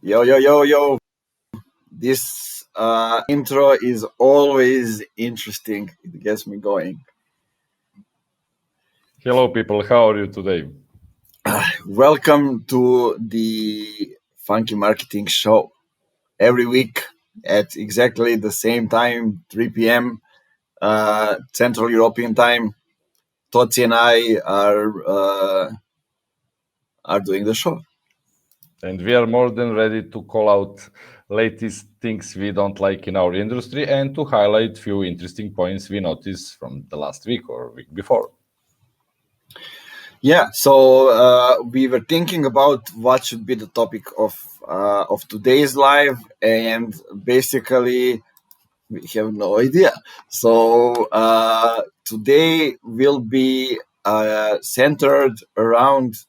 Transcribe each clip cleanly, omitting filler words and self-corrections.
Yo, yo, yo, yo. This intro is always interesting. It gets me going. Hello, people. How are you today? Welcome to the Funky Marketing Show. Every week at exactly the same time, 3 p.m. Central European time, Totsi and I are doing the show. And we are more than ready to call out latest things we don't like in our industry and to highlight few interesting points we noticed from the last week or week before. Yeah, so we were thinking about what should be the topic of today's live, and basically we have no idea. So today will be centered around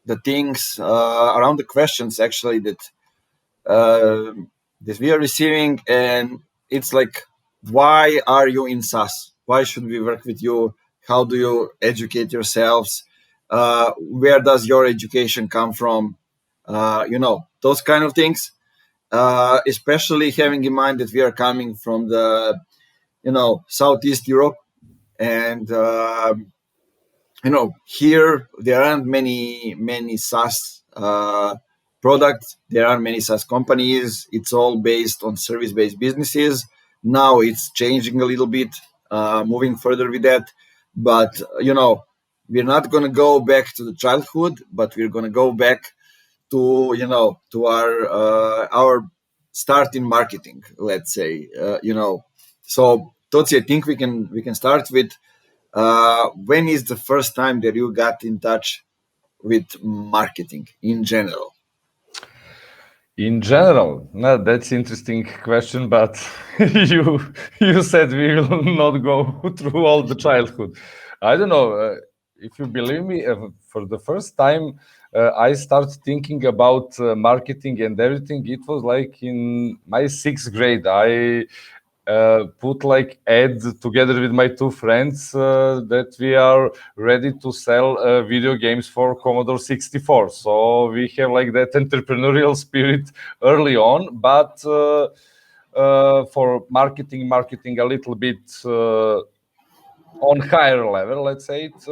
the things, around the questions actually uh, that we are receiving, and it's like, why are you in SaaS? Why should we work with you? How do you educate yourselves? Where does your education come from? Those kind of things. Especially having in mind that we are coming from the Southeast Europe, and here there aren't many SaaS products. There are many SaaS companies. It's all based on service-based businesses. Now it's changing a little bit, moving further with that. But we're not going to go back to the childhood, but we're going to go back to our start in marketing, let's say. So Totsi, I think we can start with when is the first time that you got in touch with marketing in general? In general, no, that's interesting question, but you you said we will not go through all the childhood. I don't know if you believe me. For the first time, I start thinking about marketing and everything. It was like in my sixth grade. I put like ad together with my two friends that we are ready to sell video games for Commodore 64. So we have like that entrepreneurial spirit early on, but for marketing a little bit on higher level, let's say it.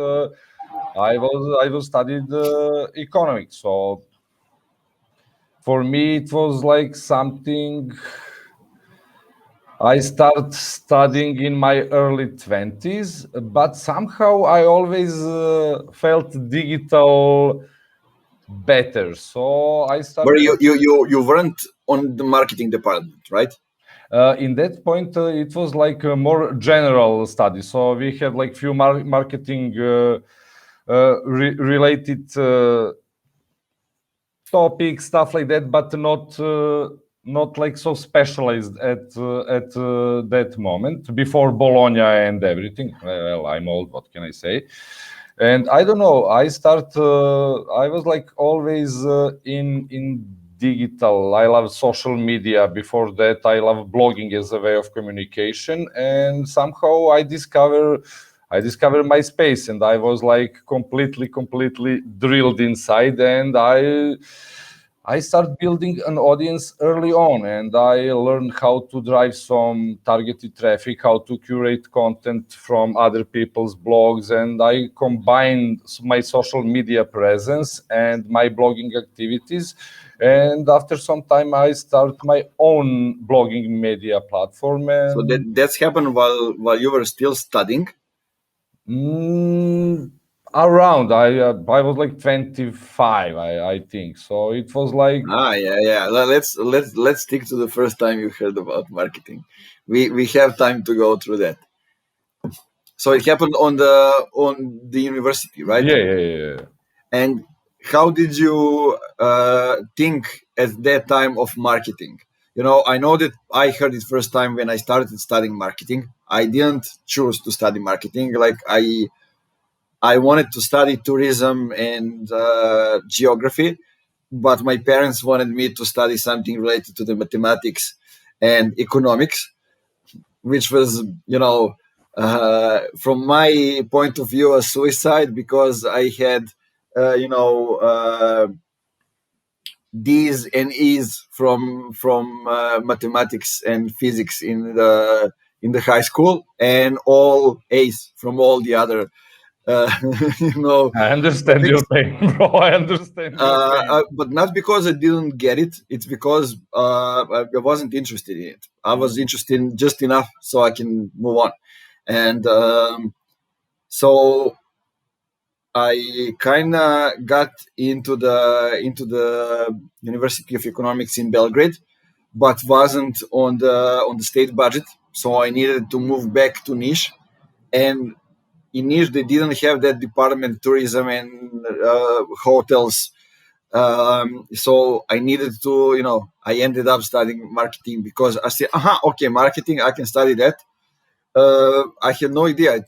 I was studied economics, so for me it was like something I started studying in my early 20s, but somehow I always felt digital better. So I Where started you weren't on the marketing department, right? in that point, it was like a more general study. So we had like few marketing related topics, stuff like that, but not like so specialized at that moment before Bologna and everything. Well, I'm old. What can I say? And I don't know. I was like always in digital. I love social media. Before that, I love blogging as a way of communication. And somehow I discovered MySpace, and I was like completely drilled inside, and I start building an audience early on, and I learned how to drive some targeted traffic, how to curate content from other people's blogs, and I combined my social media presence and my blogging activities. And after some time, I start my own blogging media platform, So and that's happened while you were still studying. Mm, around I was like 25, I think. So it was like Yeah. Let's stick to the first time you heard about marketing. We have time to go through that. So it happened on the university, right? yeah. And how did you think at that time of marketing? I know that I heard it first time when I started studying marketing. I didn't choose to study marketing. Like I wanted to study tourism and geography, but my parents wanted me to study something related to the mathematics and economics, which was, from my point of view, a suicide because I had, D's and E's from mathematics and physics in the high school, and all A's from all the other uh, you know I understand topics. your pain, bro. I understand your pain. But not because I didn't get it. It's because I wasn't interested in it. I was interested in just enough so I can move on, and so I kind of got into the University of Economics in Belgrade, but wasn't on the state budget. So I needed to move back to Niš, and in Niš they didn't have that department, tourism and hotels. So I needed to, I ended up studying marketing because I said, okay, marketing, I can study that. I had no idea. I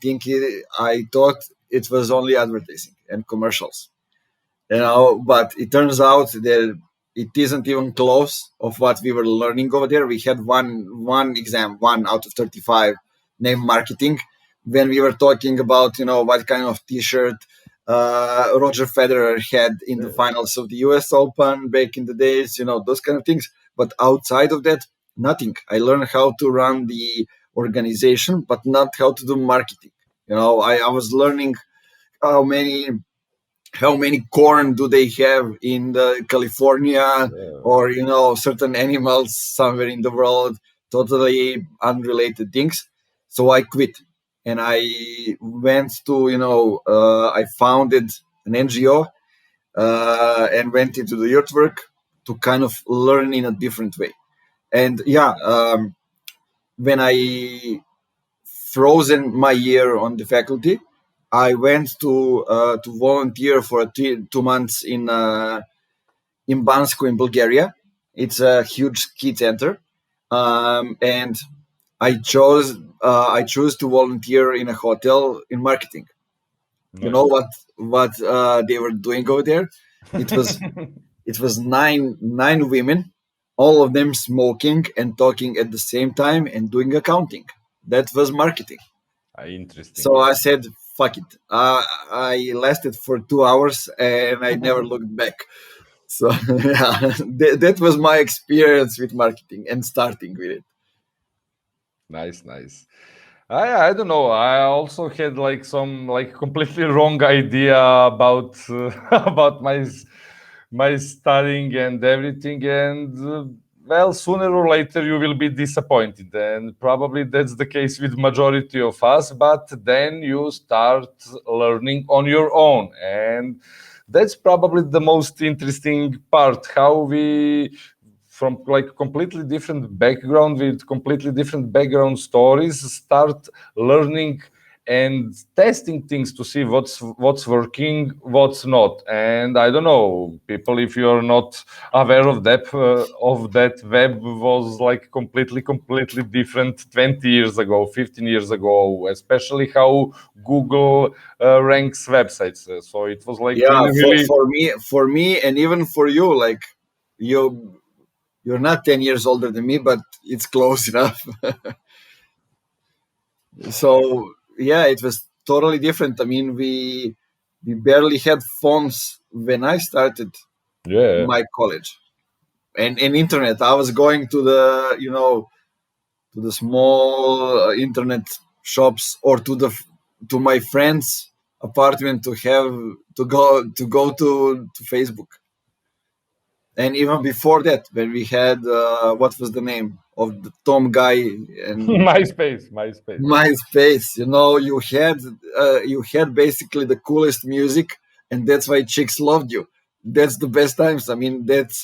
thought it was only advertising and commercials, but it turns out that it isn't even close of what we were learning over there. We had one exam, 1 out of 35, named marketing, when we were talking about what kind of T-shirt Roger Federer had in the finals of the U.S. Open back in the days, those kind of things. But outside of that, nothing. I learned how to run the organization, but not how to do marketing. I was learning how many how many corn do they have in California, or certain animals somewhere in the world, totally unrelated things. So I quit, and I went to I founded an NGO, and went into the youth work to kind of learn in a different way. And when I frozen my year on the faculty, I went to volunteer for 2 months in Bansko in Bulgaria. It's a huge ski center, and I chose to volunteer in a hotel in marketing. You know Nice. what they were doing over there? It was it was nine women, all of them smoking and talking at the same time and doing accounting. That was marketing. Interesting. So I said, fuck it. I lasted for 2 hours and I never looked back. So yeah, that was my experience with marketing and starting with it. Nice, nice. I don't know. I also had like some like completely wrong idea about about my studying and everything, and well, sooner or later you will be disappointed, and probably that's the case with majority of us. But then you start learning on your own, and that's probably the most interesting part. How we from like completely different background with completely different background stories start learning and testing things to see what's working, what's not. And I don't know, people, if you're not aware of that, web was like completely different 20 years ago, 15 years ago, especially how Google ranks websites. So it was like Yeah, really really for me, and even for you, like you you're not 10 years older than me, but it's close enough. So yeah, it was totally different. I mean, we barely had phones when I started yeah. my college, and internet. I was going to the to the small internet shops, or to my friend's apartment to go to Facebook. And even before that, when we had what was the name of the Tom guy and MySpace. MySpace, you had basically the coolest music, and that's why chicks loved you. That's the best times. I mean, that's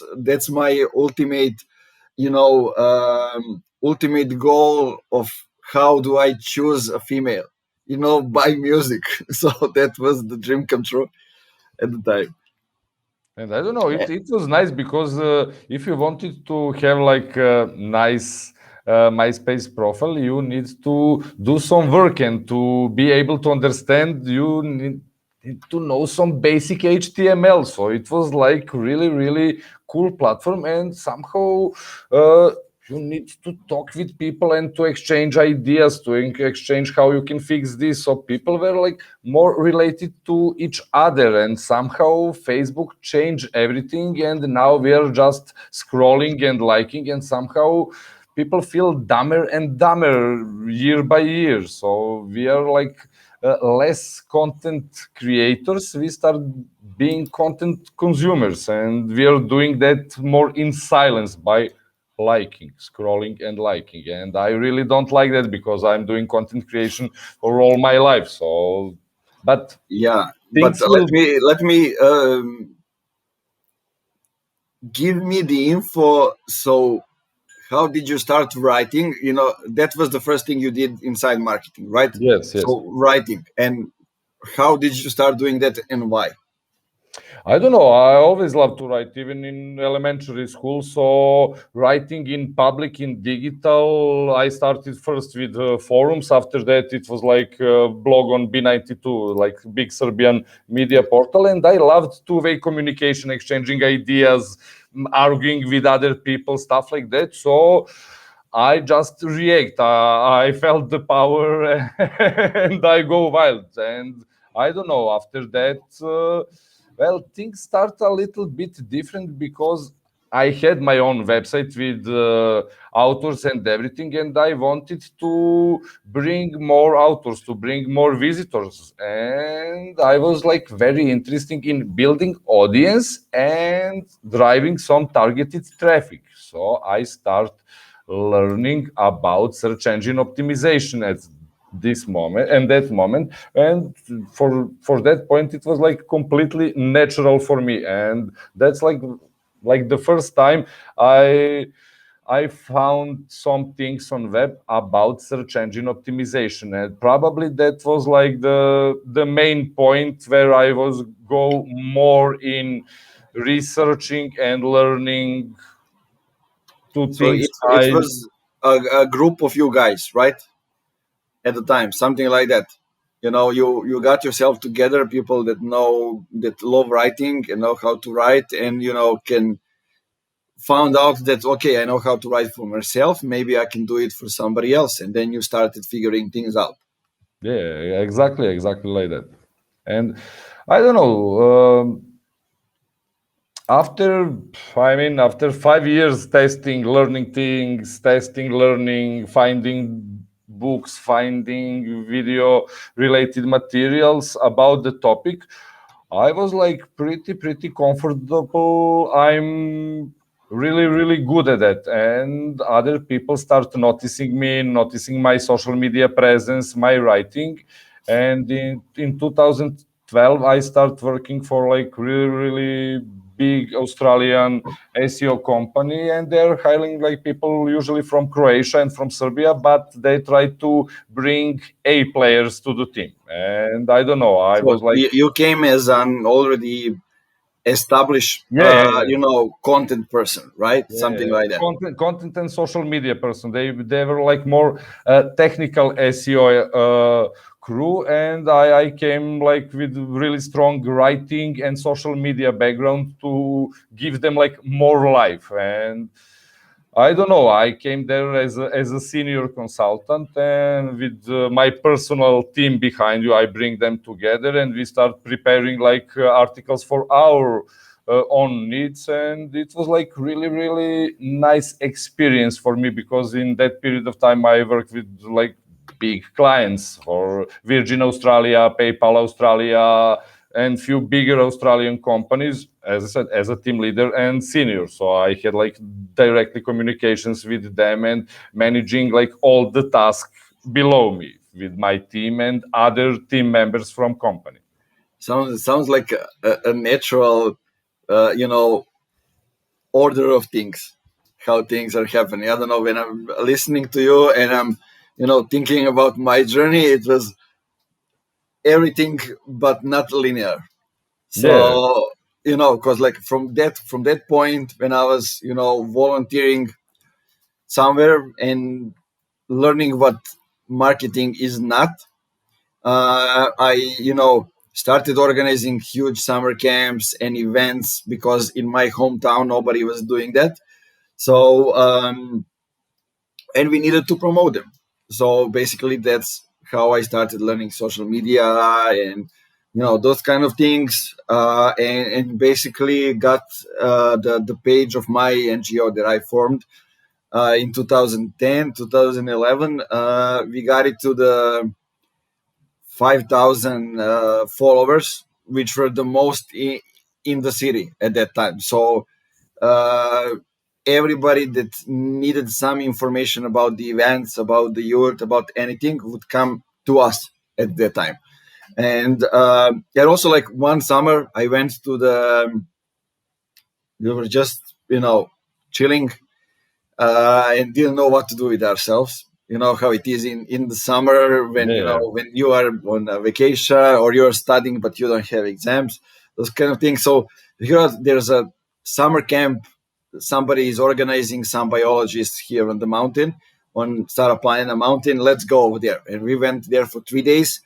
my ultimate goal of how do I choose a female, by music. So that was the dream come true at the time. And I don't know, it was nice because if you wanted to have like a nice MySpace profile, you need to do some work, and to be able to understand, you need to know some basic HTML. So it was like really, really cool platform, and somehow you need to talk with people and to exchange ideas, to exchange how you can fix this. So people were like more related to each other, and somehow Facebook changed everything, and now we are just scrolling and liking, and somehow people feel dumber and dumber year by year. So we are like less content creators, we start being content consumers, and we are doing that more in silence by liking, scrolling and liking. And I really don't like that because I'm doing content creation for all my life. So, but Yeah, but things will. let me give me the info. So how did you start writing? That was the first thing you did inside marketing, right? Yes, yes. So writing, and how did you start doing that, and why? I don't know. I always loved to write, even in elementary school. So writing in public, in digital, I started first with forums. After that, it was like a blog on B92, like big Serbian media portal. And I loved two-way communication, exchanging ideas, arguing with other people, stuff like that. So I just react. I felt the power and I go wild. And I don't know. After that, well, things start a little bit different because I had my own website with authors and everything, and I wanted to bring more authors, to bring more visitors. And I was like very interested in building audience and driving some targeted traffic. So I start learning about search engine optimization at this moment and that moment, and for that point it was like completely natural for me. And that's like the first time i I found some things on web about search engine optimization, and probably that was like the main point where I was go more in researching and learning two So things. it was a group of you guys, right? At the time, something like that. You got yourself together, people that love writing and know how to write, and can found out that, okay, I know how to write for myself, maybe I can do it for somebody else, and then you started figuring things out. Yeah, exactly like that. And I don't know. After, I mean, after 5 years testing, learning things, testing, learning, finding books, finding video related materials about the topic, I was like pretty comfortable. I'm really good at that, and other people start noticing me, noticing my social media presence, my writing. And in 2012 I start working for like really big Australian SEO company, and they're hiring like people usually from Croatia and from Serbia, but they try to bring A players to the team. And I don't know, I So was like, you came as an already established, yeah. content person, right? Something Yeah, like that. content and social media person. They were like more technical SEO crew, and I came like with really strong writing and social media background to give them like more life. And I don't know. I came there as a senior consultant, and with my personal team behind you, I bring them together, and we start preparing like articles for our own needs. And it was like really nice experience for me because in that period of time, I worked with like big clients for Virgin Australia, PayPal Australia, and few bigger Australian companies, as I said, as a team leader and senior. So I had like directly communications with them and managing like all the tasks below me with my team and other team members from company. Sounds like a natural, uh, you know, order of things, how things are happening. I don't know, when I'm listening to you and I'm, thinking about my journey, it was everything but not linear. Yeah, So, because like from that point when I was, volunteering somewhere and learning what marketing is not, I, started organizing huge summer camps and events because in my hometown nobody was doing that. So, and we needed to promote them. So basically, that's how I started learning social media and those kind of things, and basically got the page of my NGO that I formed in 2010, 2011. We got it to the 5,000 followers, which were the most in the city at that time. So uh, everybody that needed some information about the events, about the youth, about anything would come to us at that time. And also, like one summer, I went to we were just, chilling and didn't know what to do with ourselves. You know how it is in the summer when Yeah, when you are on a vacation or you are studying but you don't have exams, those kind of things. So here there's a summer camp. Somebody is organizing, some biologists here on the mountain, on Sarapalena mountain. Let's go over there, and we went there for 3 days.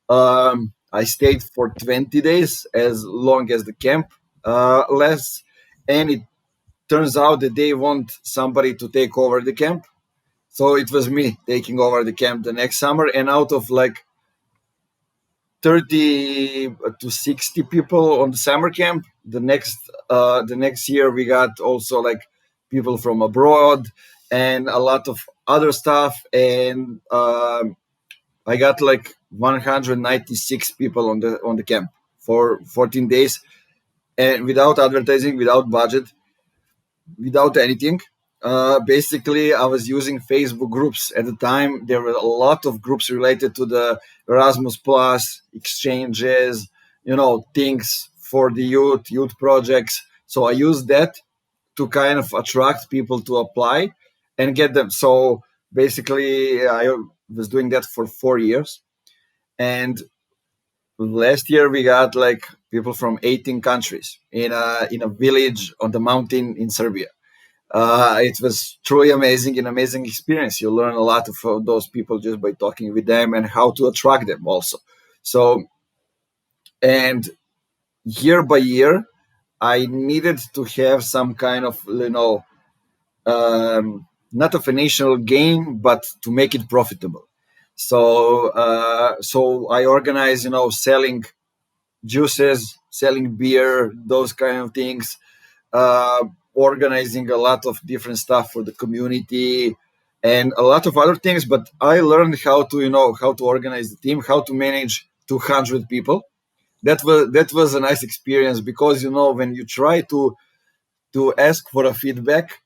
I stayed for 20 days, as long as the camp lasts, and it turns out that they want somebody to take over the camp. So it was me taking over the camp the next summer, and out of like 30 to 60 people on the summer camp, the next year we got also like people from abroad and a lot of other stuff, and I got like 196 people on the camp for 14 days, and without advertising, without budget, without anything. Basically, I was using Facebook groups at the time. There were a lot of groups related to the Erasmus Plus exchanges, things for the youth projects. So I used that to kind of attract people to apply and get them. So basically, I was doing that for 4 years. And last year we got like people from 18 countries in a village on the mountain in Serbia. It was truly amazing, an amazing experience. You learn a lot of those people just by talking with them and how to attract them also. So, and year by year, I needed to have some kind of, not a financial gain, but to make it profitable. So I organize, selling juices, selling beer, those kind of things, organizing a lot of different stuff for the community and a lot of other things. But I learned how to, how to organize the team, how to manage 200 people. That was a nice experience because when you try to ask for a feedback,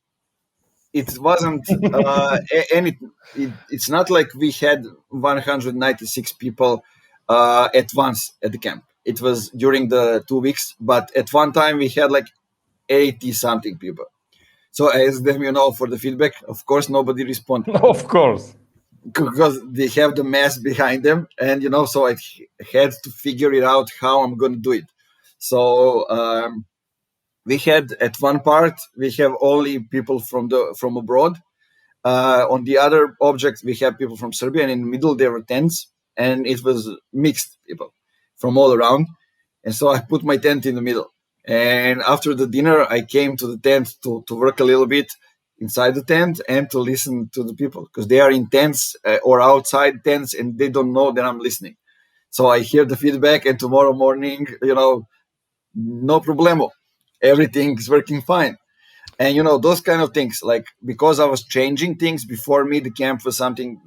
it wasn't any. It's not like we had 196 people at once at the camp. It was during the 2 weeks, but at one time we had like 80 something people. So I asked them, for the feedback. Of course, nobody responded of course. because they have the mass behind them, and so I had to figure it out how I'm going to do it. So we had at one part we have only people from abroad. On the other object, we have people from Serbia, and in the middle there were tents, and it was mixed people from all around. And so I put my tent in the middle. And after the dinner, I came to the tent to work a little bit inside the tent and to listen to the people because they are in tents or outside tents and they don't know that I'm listening. So I hear the feedback, and tomorrow morning, no problemo. Everything's working fine. And those kind of things, like because I was changing things before me, the camp was something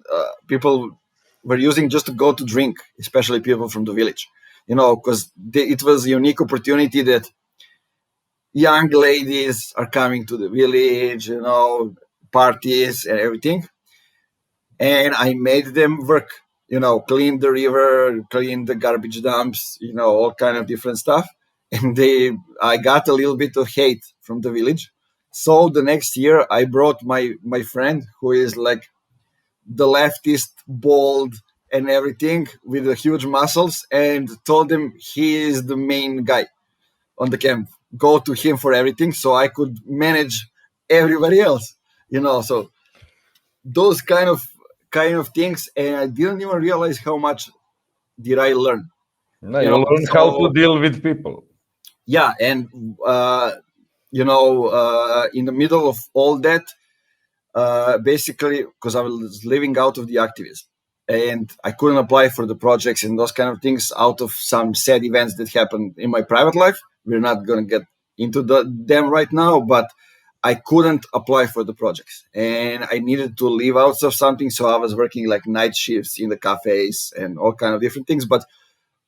people were using just to go to drink, especially people from the village, because it was a unique opportunity that young ladies are coming to the village, parties and everything. And I made them work, clean the river, clean the garbage dumps, all kind of different stuff. And I got a little bit of hate from the village. So the next year, I brought my friend who is like the leftist, bald, and everything with the huge muscles, and told him he is the main guy on the camp. Go to him for everything, so I could manage everybody else. So those kind of things, and I didn't even realize how much did I learn. No, you learn how to So deal with people. yeah, and in the middle of all that, basically because I was living out of the activism and I couldn't apply for the projects and those kind of things out of some sad events that happened in my private life. We're not going to get into them right now, but I couldn't apply for the projects and I needed to leave out of something. So I was working like night shifts in the cafes and all kind of different things. But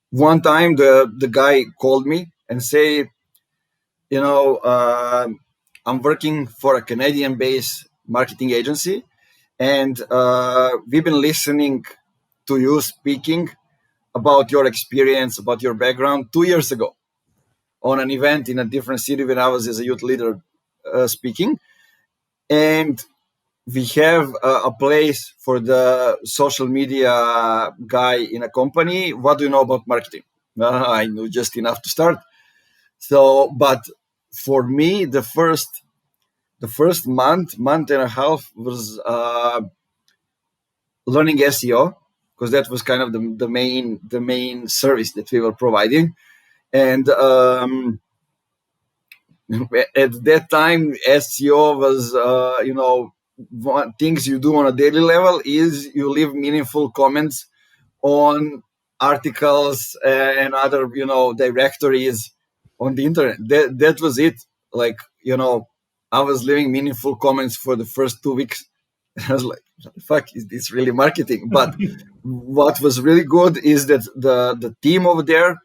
one time the guy called me and say, I'm working for a Canadian based marketing agency and we've been listening to you speaking about your experience, about your background 2 years ago on an event in a different city when I was as a youth leader speaking. And we have a place for the social media guy in a company. What do you know about marketing? I knew just enough to start. So, but for me, the first month and a half was learning SEO because that was kind of the main service that we were providing. And at that time, SEO was, things you do on a daily level is you leave meaningful comments on articles and other, directories on the internet. That was it. Like, I was leaving meaningful comments for the first 2 weeks. I was like, what the fuck, is this really marketing? But what was really good is that the team over there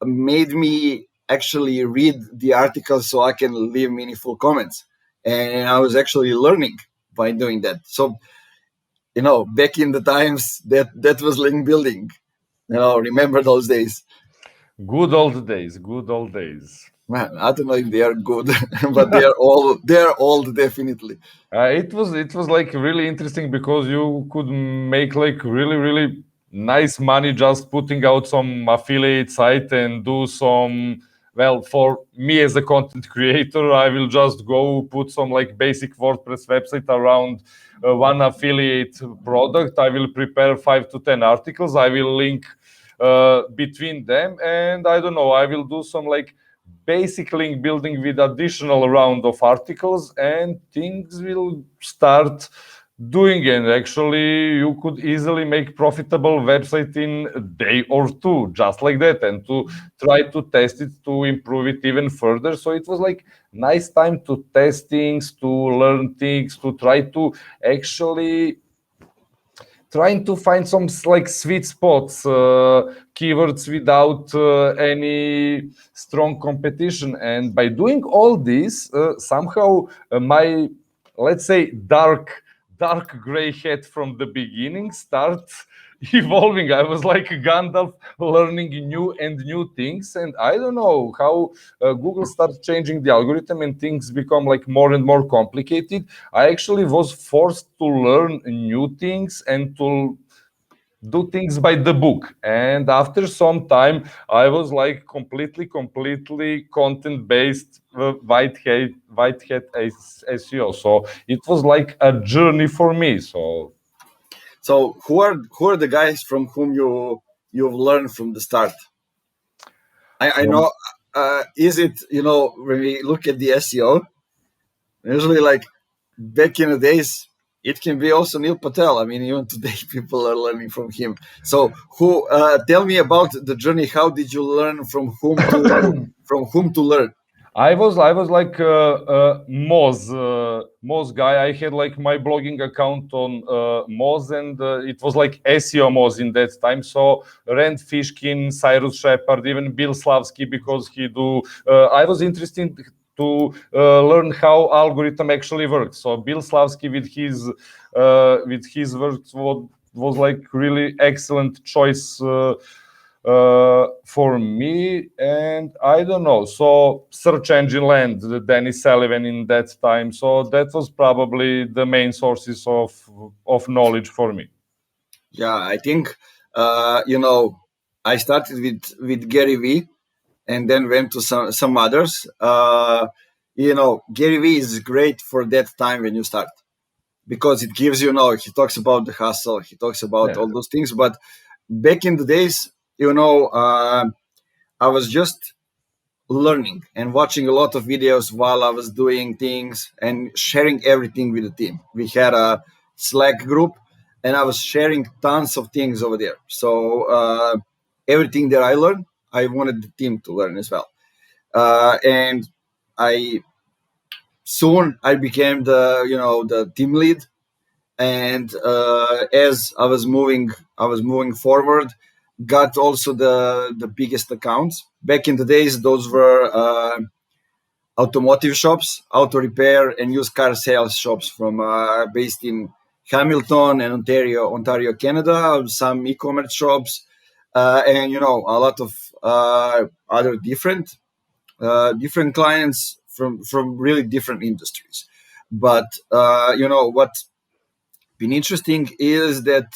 made me actually read the articles so I can leave meaningful comments. And I was actually learning by doing that. So, back in the times that was link building. Remember those days. Good old days, good old days. Man, I don't know if they are good, but they are old definitely. It was like really interesting because you could make like really nice money just putting out some affiliate site and do some, well, for me as a content creator, I will just go put some like basic WordPress website around one affiliate product. I will prepare 5 to 10 articles. I will link between them, and I don't know, I will do some like basic link building with additional round of articles, and things will start doing. And actually you could easily make profitable website in a day or two, just like that, and to try to test it to improve it even further. So it was like nice time to test things, to learn things, to try to actually trying to find some like sweet spots, keywords without any strong competition. And by doing all this, somehow my, let's say, dark gray hat from the beginning starts evolving. I was like Gandalf, learning new things, and I don't know how Google starts changing the algorithm and things become like more and more complicated. I actually was forced to learn new things and to do things by the book. And after some time, I was like completely content based, white hat SEO. So it was like a journey for me. So who are the guys from whom you've learned from the start? I From know. Is it when we look at the SEO, usually like back in the days, it can be also Neil Patel. I mean, even today people are learning from him. So who? Tell me about the journey. How did you learn from whom to learn? I was like Moz guy. I had like my blogging account on Moz, and it was like SEO Moz in that time. So Rand Fishkin, Cyrus Shepard, even Bill Slavsky, because he do. I was interested to learn how algorithm actually works. So Bill Slavsky with his works was like really excellent choice. For me, and I don't know. So search engine land, the Dennis Sullivan in that time. So that was probably the main sources of knowledge for me. Yeah, I think I started with Gary Vee, and then went to some others. Gary Vee is great for that time when you start because it gives he talks about the hustle, he talks about Yeah. all those things. But back in the days, I was just learning and watching a lot of videos while I was doing things and sharing everything with the team. We had a Slack group, and I was sharing tons of things over there. So everything that I learned, I wanted the team to learn as well. And I soon I became the team lead. And as I was moving forward, got also the biggest accounts. Back in the days, those were automotive shops, auto repair and used car sales shops from based in Hamilton and Ontario, Canada. Some e-commerce shops, and a lot of other different clients from really different industries. But what's been interesting is that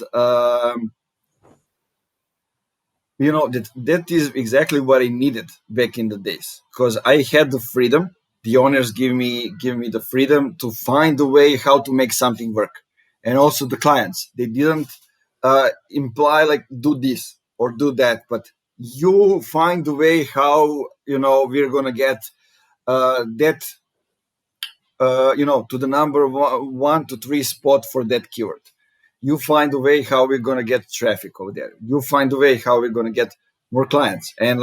that is exactly what I needed back in the days, because I had the freedom. The owners give me the freedom to find a way how to make something work, and also the clients, they didn't imply like do this or do that, but you find a way how we're gonna get that to the number one to three spot for that keyword. You find a way how we're going to get traffic over there. You find a way how we're going to get more clients. And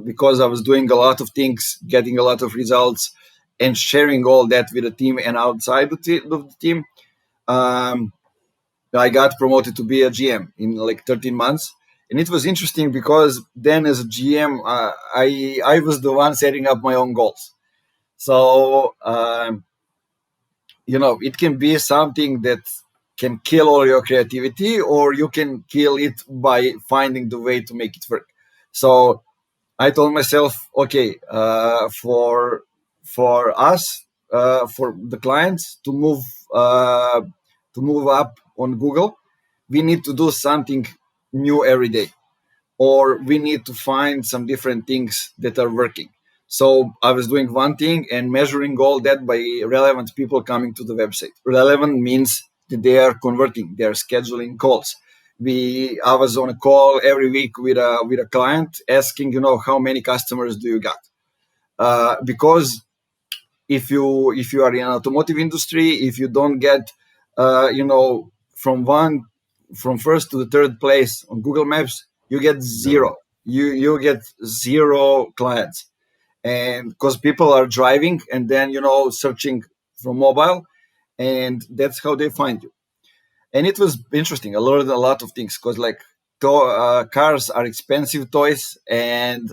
because I was doing a lot of things, getting a lot of results, and sharing all that with the team and outside of the team, I got promoted to be a GM in like 13 months. And it was interesting because then as a GM, I was the one setting up my own goals. So it can be something that can kill all your creativity, or you can kill it by finding the way to make it work. So I told myself, okay, for us, for the clients to move up on Google, we need to do something new every day, or we need to find some different things that are working. So I was doing one thing and measuring all that by relevant people coming to the website. Relevant means that they are converting, they are scheduling calls. I was on a call every week with a client asking, how many customers do you got? Because if you are in automotive industry, if you don't get from first to the third place on Google Maps, you get zero. You get zero clients, and because people are driving and then searching from mobile, and that's how they find you. And it was interesting. I learned a lot of things because cars are expensive toys, and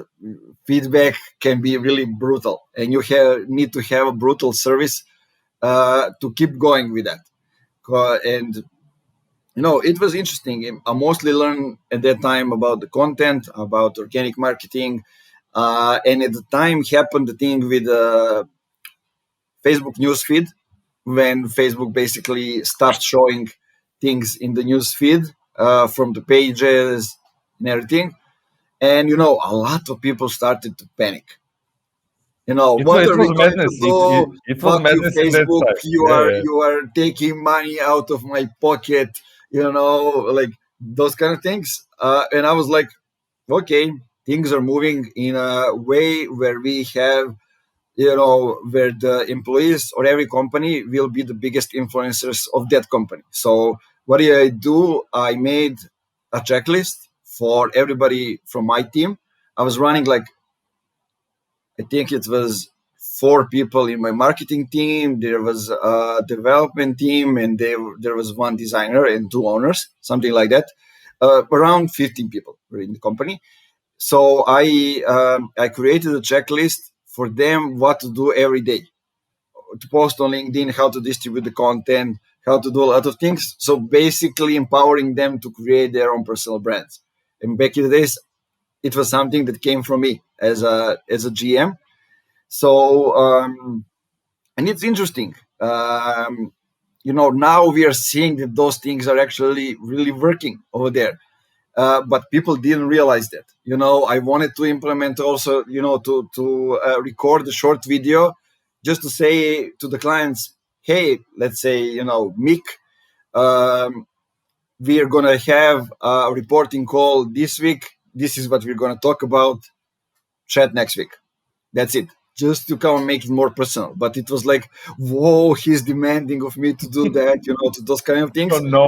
feedback can be really brutal, and you need to have a brutal service to keep going with that. And it was interesting. I mostly learned at that time about the content, about organic marketing, and at the time happened the thing with Facebook newsfeed, when Facebook basically stopped showing things in the newsfeed from the pages and everything. And a lot of people started to panic. What It are we was going to madness. do? It was Fuck you, madness in that Facebook. time. You Yeah, are yeah. you are taking money out of my pocket. Like those kind of things. And I was like, okay, things are moving in a way where we have, where the employees or every company will be the biggest influencers of that company. So what did I do? I made a checklist for everybody from my team. I was running I think it was four people in my marketing team. There was a development team, and there was one designer and two owners, something like that. Around 15 people were in the company. So I created a checklist for them what to do every day, to post on LinkedIn, how to distribute the content, how to do a lot of things. So basically empowering them to create their own personal brands. And back in the days, it was something that came from me as a GM. So and it's interesting. Now we are seeing that those things are actually really working over there. But people didn't realize that. I wanted to implement also, to record a short video, just to say to the clients, hey, let's say, Mick, um, we are gonna have a reporting call this week. This is what we're gonna talk about. Chat next week. That's it. Just to come and make it more personal. But it was like, whoa, he's demanding of me to do that, to those kind of Oh things. no.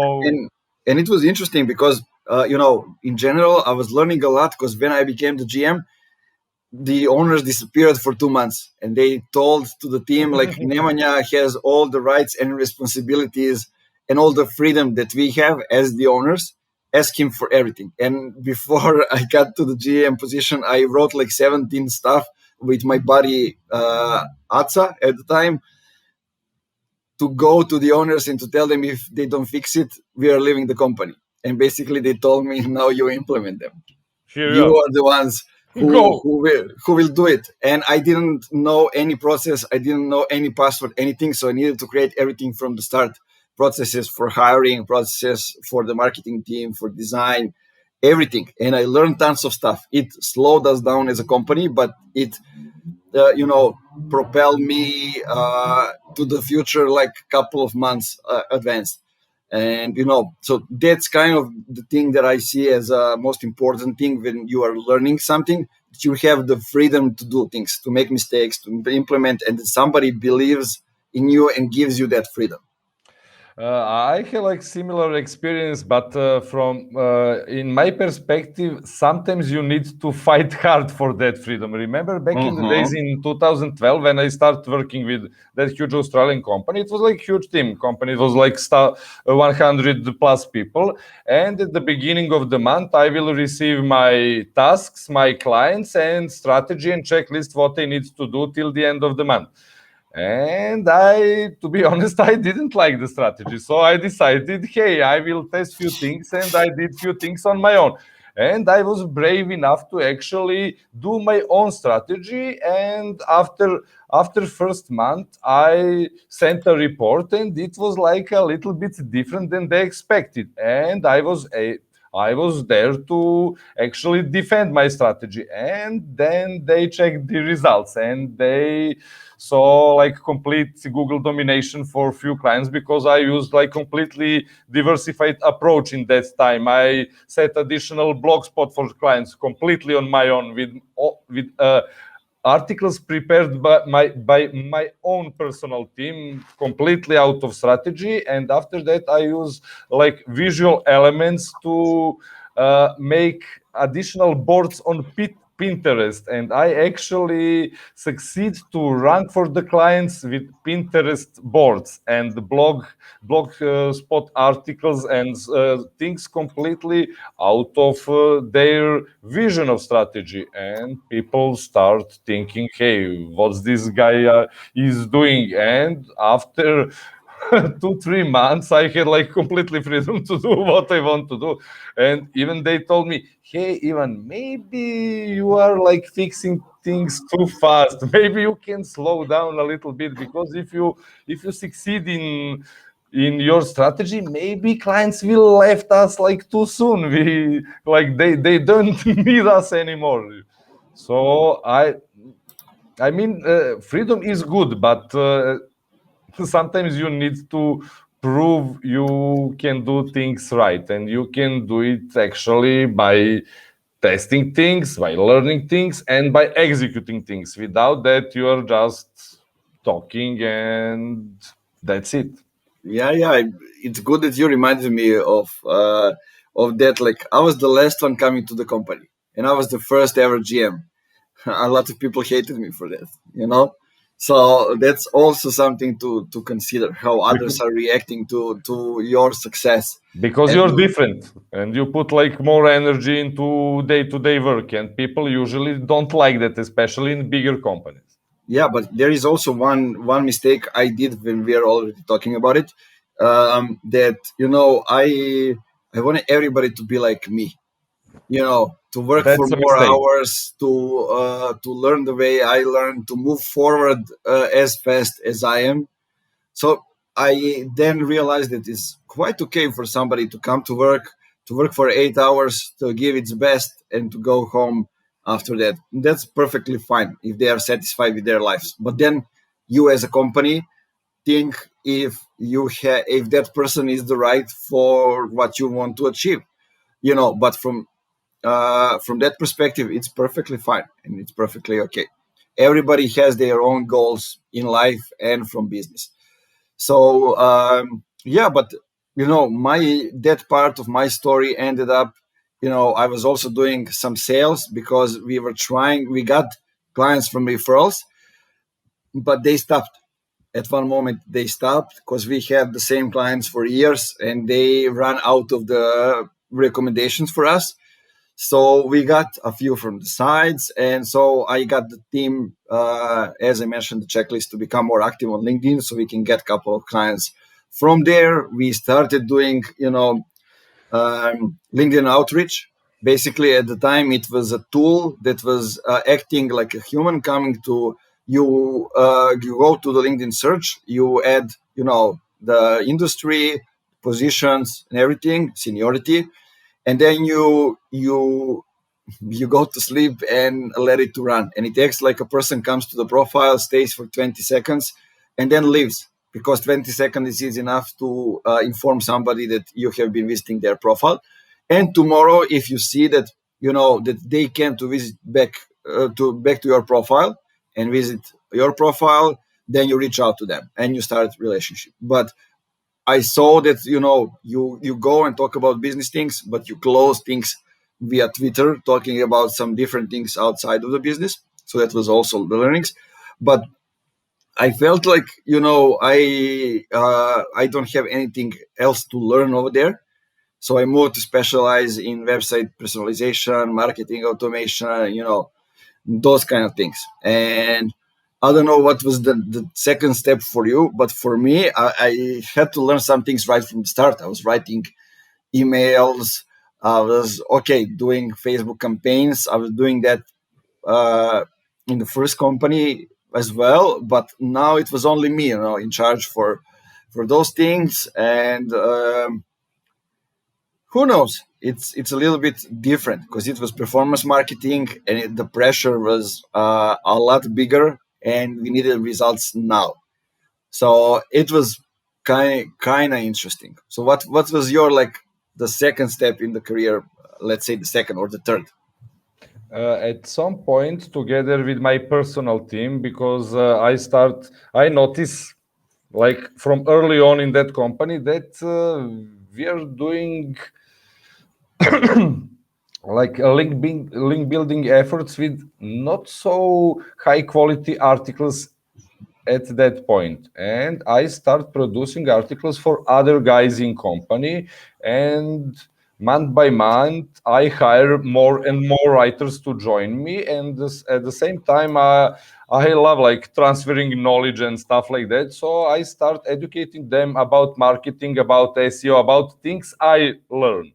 And it was interesting because, in general, I was learning a lot because when I became the GM, the owners disappeared for 2 months and they told to the team like Nemanja has all the rights and responsibilities and all the freedom that we have as the owners. Ask him for everything. And before I got to the GM position, I wrote like 17 stuff with my buddy Atsa at the time to go to the owners and to tell them if they don't fix it, we are leaving the company. And basically they told me, now you implement them. Here you You are. are the ones who Go. who will do it. And I didn't know any process. I didn't know any password, anything. So I needed to create everything from the start. Processes for hiring, processes for the marketing team, for design, everything. And I learned tons of stuff. It slowed us down as a company, but it propel me to the future like a couple of months advanced. And so that's kind of the thing that I see as a most important thing when you are learning something, that you have the freedom to do things, to make mistakes, to implement, and that somebody believes in you and gives you that freedom. I have like similar experience, but from in my perspective, sometimes you need to fight hard for that freedom. Remember back in the days Mm-hmm. in 2012 when I started working with that huge Australian company, it was like huge team company. It was like 100 plus people, and at the beginning of the month, I will receive my tasks, my clients, and strategy and checklist what I need to do till the end of the month. And to be honest, I didn't like the strategy. So I decided, hey, I will test few things, and I did few things on my own. And I was brave enough to actually do my own strategy. And after first month, I sent a report, and it was like a little bit different than they expected. And I was there to actually defend my strategy. And then they checked the results, and they saw like complete Google domination for few clients because I used like completely diversified approach in that time. I set additional blog spot for clients completely on my own with articles prepared by my own personal team completely out of strategy. And after that I use like visual elements to make additional boards on Pinterest, and I actually succeed to rank for the clients with Pinterest boards and blog spot articles and things completely out of their vision of strategy. And people start thinking, hey, what's this guy is doing? And after 2 3 months I had like completely freedom to do what I want to do. And even they told me, hey, Ivan, maybe you are like fixing things too fast. Maybe you can slow down a little bit, because if you succeed in your strategy, maybe clients will left us like too soon. We like they don't need us anymore. So I mean, freedom is good, but sometimes you need to prove you can do things right, and you can do it actually by testing things, by learning things, and by executing things. Without that, you are just talking, and that's it. Yeah, yeah. It's good that you reminded me of that. Like I was the last one coming to the company, and I was the first ever GM. A lot of people hated me for that. So that's also something to consider, how others Because, are reacting to your success. because And you're different and you put like more energy into day-to-day work, and people usually don't like that, especially in bigger companies. yeah, but there is also one mistake I did when we are already talking about it. That I wanted everybody to be like me. To work for That's a more mistake. hours, to learn the way I learn, to move forward as fast as I am. So I then realized that it's quite okay for somebody to work for 8 hours, to give its best, and to go home after that. That's perfectly fine if they are satisfied with their lives. But then you, as a company, think if that person is the right for what you want to achieve. But from that perspective, it's perfectly fine and it's perfectly okay. everybody has their own goals in life and from business. So yeah, but my that part of my story ended up, I was also doing some sales because we got clients from referrals, but they stopped. At one moment they stopped because we had the same clients for years and they ran out of the recommendations for us. So we got a few from the sides, and so I got the team, as I mentioned, the checklist to become more active on LinkedIn, so we can get a couple of clients. From there, we started doing, LinkedIn outreach. Basically, at the time, it was a tool that was acting like a human coming to you. You go to the LinkedIn search, you add, the industry, positions, and everything, seniority, and then you go to sleep and let it to run, and it acts like a person comes to the profile, stays for 20 seconds and then leaves, because 20 seconds is enough to inform somebody that you have been visiting their profile. And tomorrow, if you see that that they came to visit back to your profile and visit your profile, then you reach out to them and you start relationship. But I saw that you go and talk about business things, but you close things via Twitter, talking about some different things outside of the business. So that was also the learnings. But I felt like I don't have anything else to learn over there. So I moved to specialize in website personalization, marketing automation, those kind of things. And I don't know what was the second step for you, but for me, I had to learn some things right from the start. I was writing emails. I was doing Facebook campaigns. I was doing that uh, in the first company as well, but now it was only me, in charge for those things. And who knows? It's a little bit different because it was performance marketing, and the pressure was a lot bigger, and we needed results now. So it was kind of interesting. So what was your, like, the second step in the career? Let's say the second or the third. At some point, together with my personal team, because I notice, like from early on in that company, that we are doing like link building efforts with not so high quality articles at that point. And I start producing articles for other guys in company, and month by month I hire more and more writers to join me. And at the same time, I love like transferring knowledge and stuff like that, so I start educating them about marketing, about SEO, about things I learn.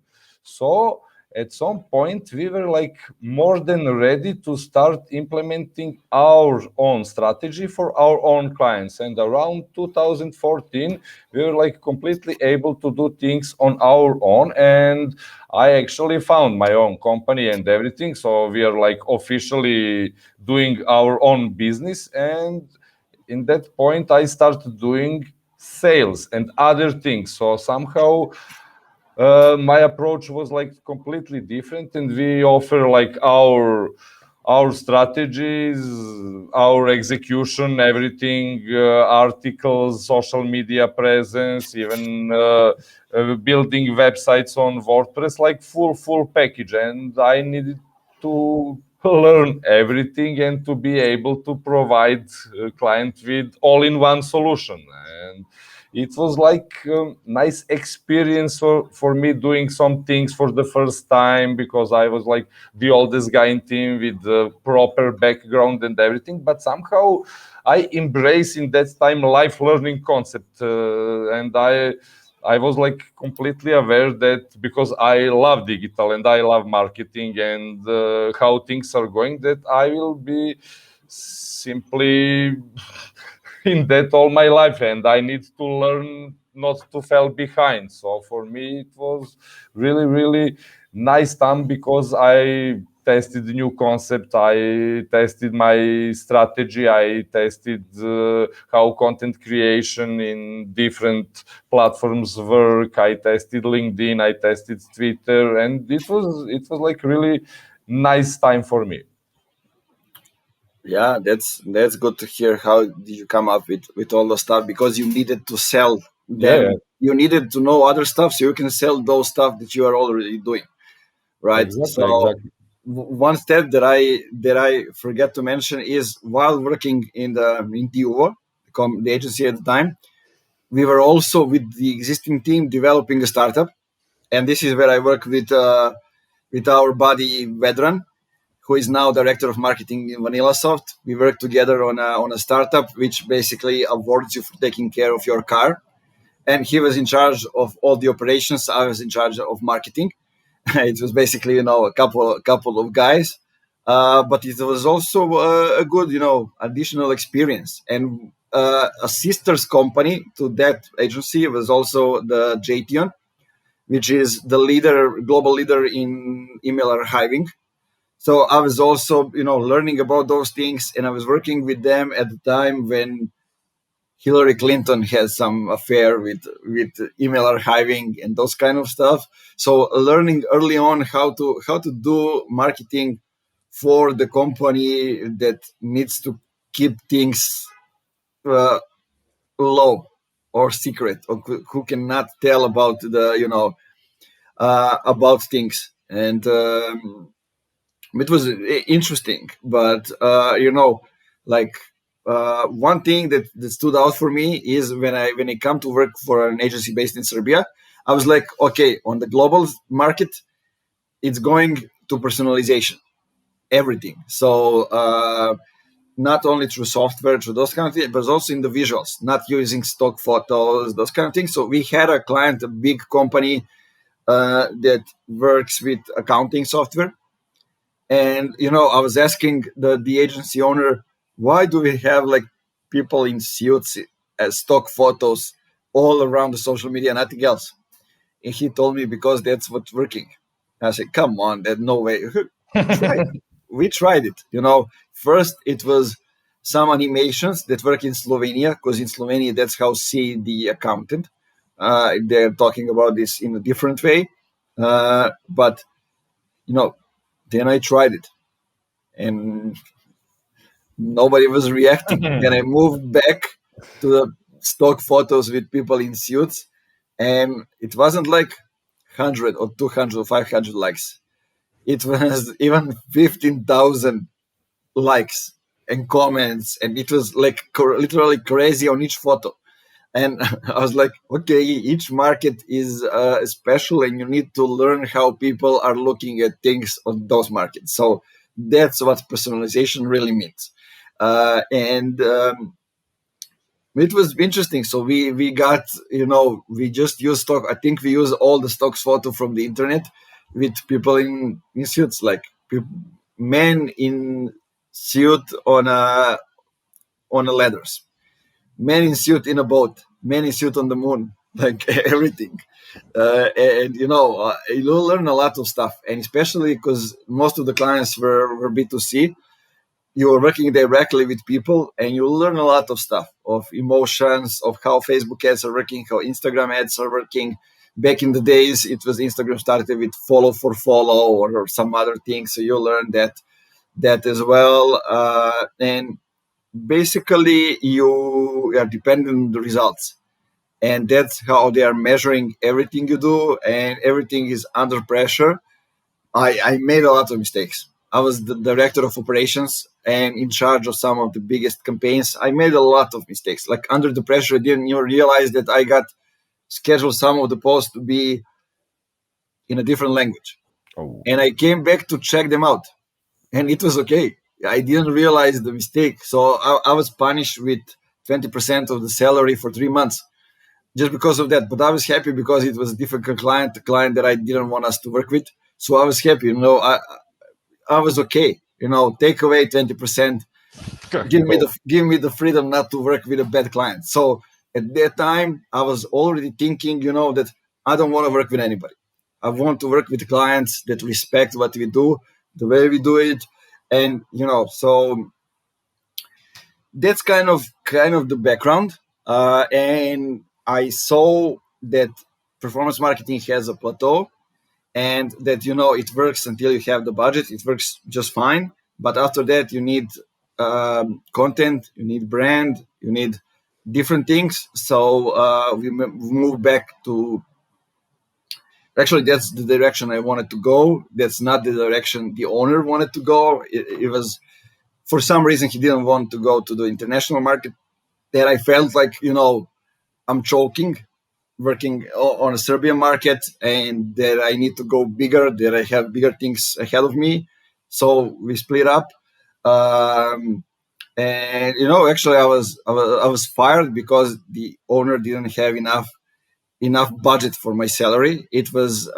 So at some point we were like more than ready to start implementing our own strategy for our own clients. And around 2014 we were like completely able to do things on our own, and I actually found my own company and everything, so we are like officially doing our own business. And in that point I started doing sales and other things, so somehow my approach was like completely different, and we offer like our strategies, our execution, everything, articles, social media presence, even building websites on WordPress, like full package. And I needed to learn everything and to be able to provide a client with all-in-one solution. And it was like a nice experience for me doing some things for the first time, because I was like the oldest guy in team with the proper background and everything. But somehow I embrace in that time life learning concept, and I was like completely aware that because I love digital and I love marketing and how things are going, that I will be simply in that all my life, and I need to learn not to fall behind. So for me it was really nice time, because I tested the new concept, I tested my strategy, I tested how content creation in different platforms work, I tested LinkedIn, I tested Twitter, and it was like really nice time for me. Yeah, that's good to hear. How did you come up with all the stuff? Because you needed to sell Yeah, yeah, them. You needed to know other stuff so you can sell those stuff that you are already doing, right? exactly, So exactly. one step that I forget to mention is while working in Duo, the agency at the time, we were also with the existing team developing a startup, and this is where I work with our buddy Vedran, who is now director of marketing in VanillaSoft. We work together on a startup which basically awards you for taking care of your car. And he was in charge of all the operations. I was in charge of marketing. It was basically a couple of guys, but it was also a good additional experience. And a sister's company to that agency was also the JTON, which is the global leader in email archiving. So I was also learning about those things, and I was working with them at the time when Hillary Clinton has some affair with email archiving and those kind of stuff. So learning early on how to do marketing for the company that needs to keep things uh, low or secret, or who cannot tell about about things. And it was interesting, but like one thing that stood out for me is when I come to work for an agency based in Serbia, I was like, okay, on the global market, it's going to personalization, everything. So not only through software, through those kind of things, but also in the visuals, not using stock photos, those kind of things. So we had a client, a big company that works with accounting software. And I was asking the agency owner, why do we have like people in suits as stock photos all around the social media, nothing else? And he told me because that's what's working. I said, come on, there's no way. Try it. We tried it. First it was some animations that work in Slovenia, because in Slovenia that's how see the accountant. They're talking about this in a different way, but you know, then I tried it, and nobody was reacting. Then I moved back to the stock photos with people in suits, and it wasn't like 100 or 200 or 500 likes. It was even 15,000 likes and comments, and it was like literally crazy on each photo. And I was like, okay, each market is special, and you need to learn how people are looking at things on those markets. So that's what personalization really means. And it was interesting. So we got, we just use stock. I think we use all the stocks photo from the internet with people in suits, like men in suit on a ladders, man in suit in a boat, man in suit on the moon, like everything. And you learn a lot of stuff, and especially because most of the clients were B2C, you are working directly with people, and you learn a lot of stuff of emotions, of how Facebook ads are working, how Instagram ads are working. Back in the days, it was Instagram started with follow for follow, or some other things, so you learn that as well. And basically you are dependent on the results, and that's how they are measuring everything you do, and everything is under pressure. I made a lot of mistakes. I was the director of operations and in charge of some of the biggest campaigns. I made a lot of mistakes, like under the pressure. I didn't even realize that I got scheduled some of the posts to be in a different language, Oh, and I came back to check them out, and it was okay. I didn't realize the mistake, so I was punished with 20% of the salary for 3 months just because of that. But I was happy because it was a difficult client, a client that I didn't want us to work with. So I was happy. I was okay. Take away 20%, go. give me the freedom not to work with a bad client. So at that time, I was already thinking, that I don't want to work with anybody. I want to work with clients that respect what we do, the way we do it, and so that's kind of the background. And I saw that performance marketing has a plateau, and that it works until you have the budget. It works just fine, but after that you need content, you need brand, you need different things. So we moved back to. Actually, that's the direction I wanted to go. That's not the direction the owner wanted to go. It was for some reason he didn't want to go to the international market. That I felt like I'm choking working on a Serbian market, and that I need to go bigger. That I have bigger things ahead of me. So we split up. Um, and actually I was fired because the owner didn't have enough budget for my salary. It was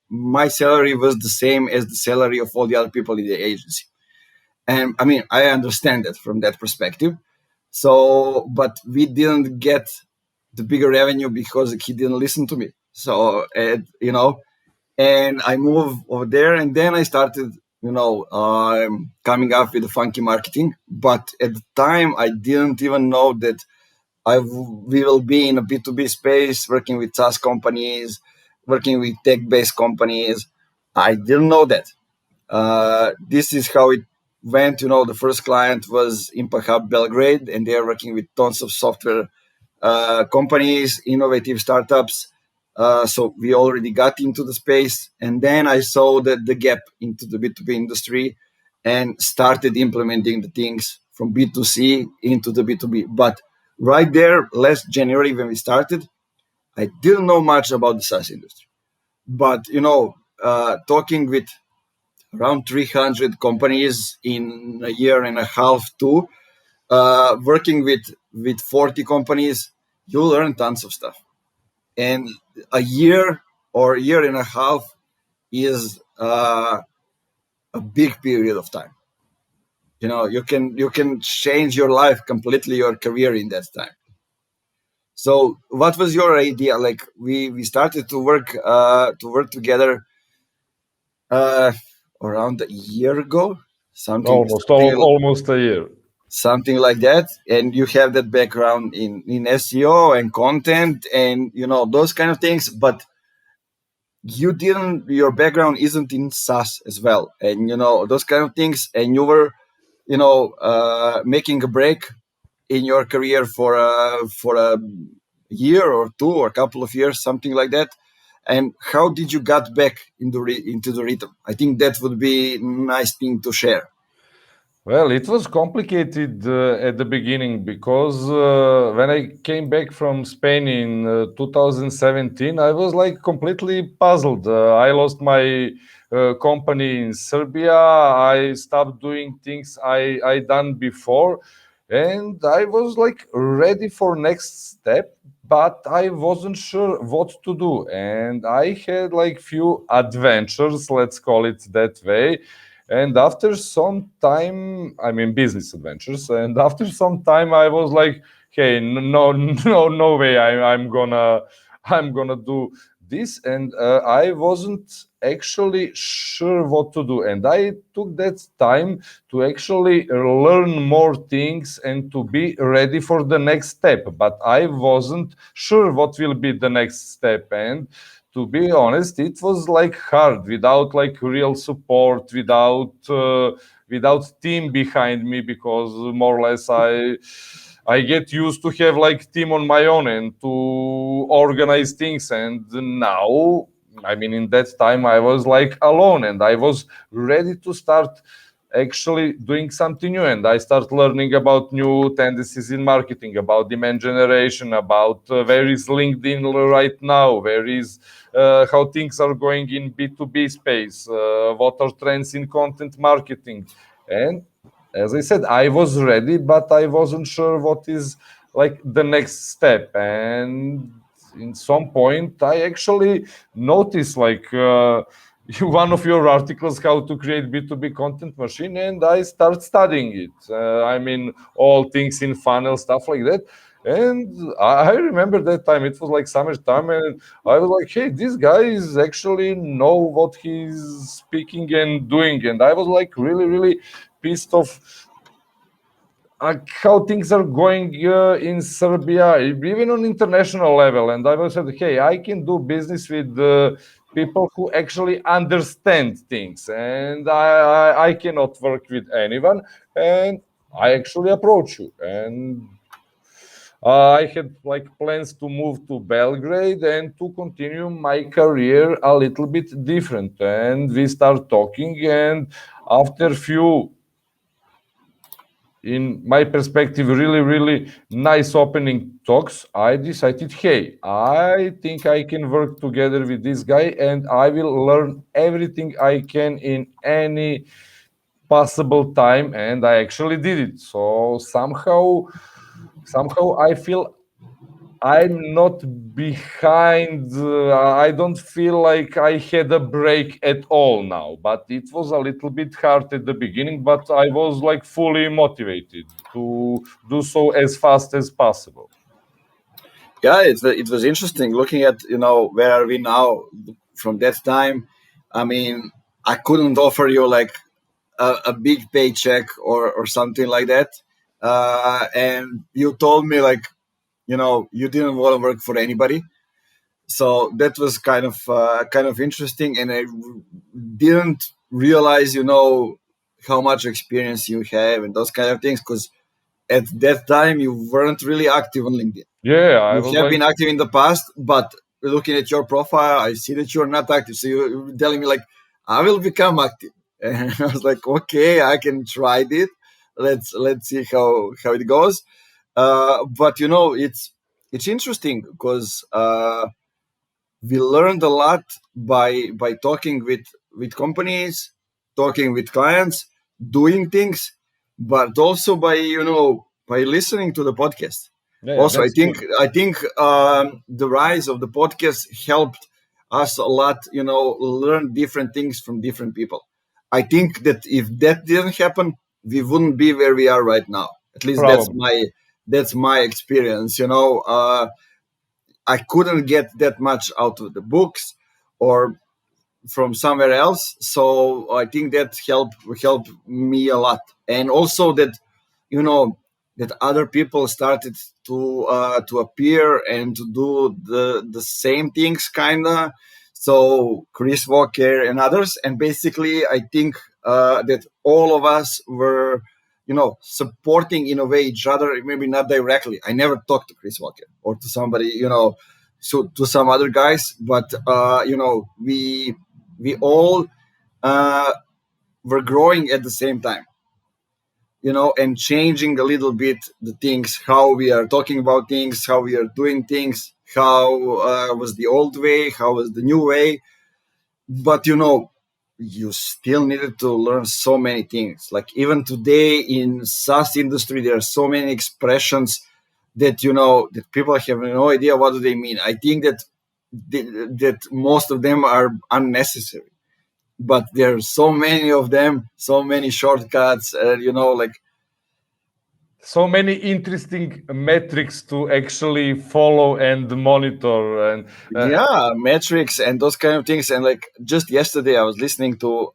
my salary was the same as the salary of all the other people in the agency, and I mean I understand that from that perspective. So, but we didn't get the bigger revenue because he didn't listen to me. So, and I moved over there, and then I started, coming up with the funky marketing. But at the time, I didn't even know that we will be in a B2B space, working with SaaS companies, working with tech-based companies. I didn't know that. This is how it went. The first client was Impact Hub Belgrade, and they are working with tons of software companies, innovative startups. So we already got into the space, and then I saw the gap into the B2B industry and started implementing the things from B2C into the B2B. But right there, last January when we started, I didn't know much about the SaaS industry. But talking with around 300 companies in a year and a half, too, working with 40 companies, you learn tons of stuff. And a year or a year and a half is a big period of time. You can change your life completely, your career in that time. So what was your idea? Like we started to work together uh, around a year ago, something Almost, something almost a year. something like that. And you have that background in SEO and content and those kind of things, but your background isn't in SaaS as well, and those kind of things, and you were making a break in your career for a year or two or a couple of years, something like that. And how did you get back into the rhythm? I think that would be a nice thing to share. Well, it was complicated at the beginning because when I came back from Spain in 2017, I was like completely puzzled. I lost my company in Serbia. I stopped doing things I done before, and I was like ready for next step, but I wasn't sure what to do. And I had like few adventures, let's call it that way. And after some time, I mean business adventures, and after some time I was like, hey, no, no way, I'm gonna do this. And I wasn't actually sure what to do, and I took that time to actually learn more things and to be ready for the next step, but I wasn't sure what will be the next step. And to be honest, it was like hard without like real support, without team behind me, because more or less I get used to have like team on my own and to organize things. And now, I mean, in that time I was like alone, and I was ready to start actually doing something new. And I start learning about new tendencies in marketing, about demand generation, about where is LinkedIn right now, where is how things are going in B2B space, what are trends in content marketing. And as I said, I was ready, but I wasn't sure what is like the next step. And in some point I actually noticed like one of your articles, how to create B2B content machine, and I start studying it. I mean, all things in funnel, stuff like that. And I remember that time, it was like summertime, and I was like, hey, this guy is actually know what he's speaking and doing. And I was like really, really pissed off how things are going in Serbia, even on international level. And I was said, hey, I can do business with people who actually understand things, and I cannot work with anyone. And I actually approach you, and I had like plans to move to Belgrade and to continue my career a little bit different. And we start talking, and after few, in my perspective, really, really nice opening talks, I decided, hey, I think I can work together with this guy, and I will learn everything I can in any possible time, and I actually did it. So somehow I feel I'm not behind. I don't feel like I had a break at all now, but it was a little bit hard at the beginning. But I was like fully motivated to do so as fast as possible. Yeah, it was interesting looking at where are we now from that time. I mean, I couldn't offer you like a big paycheck or something like that, and you told me like you didn't want to work for anybody. So that was kind of interesting, and I didn't realize how much experience you have and those kind of things, because at that time you weren't really active on LinkedIn. Yeah, I You was have like, been active in the past, but looking at your profile, I see that you're not active. So you're telling me like, I will become active, and I was like, okay, I can try it. Let's see how it goes. But it's interesting because we learned a lot by talking with companies, talking with clients, doing things, but also by listening to the podcast. yeah, Also, that's good. I think the rise of the podcast helped us a lot. Learn different things from different people. I think that if that didn't happen, we wouldn't be where we are right now. At least Probably. that's my experience. I couldn't get that much out of the books or from somewhere else. So I think that helped me a lot, and also that you know that other people started to appear and to do the same things kinda. So Chris Walker and others, and basically I think that all of us were supporting in a way each other, maybe not directly. I never talked to Chris Walker or to somebody, so to some other guys, but we all uh, were growing at the same time, and changing a little bit the things, how we are talking about things, how we are doing things, how was the old way, how was the new way. But you still needed to learn so many things. Like even today in SaaS industry, there are so many expressions that that people have no idea what do they mean. I think that that most of them are unnecessary, but there are so many of them, so many shortcuts, like So many interesting metrics to actually follow and monitor, and yeah, metrics and those kind of things. And like just yesterday, I was listening to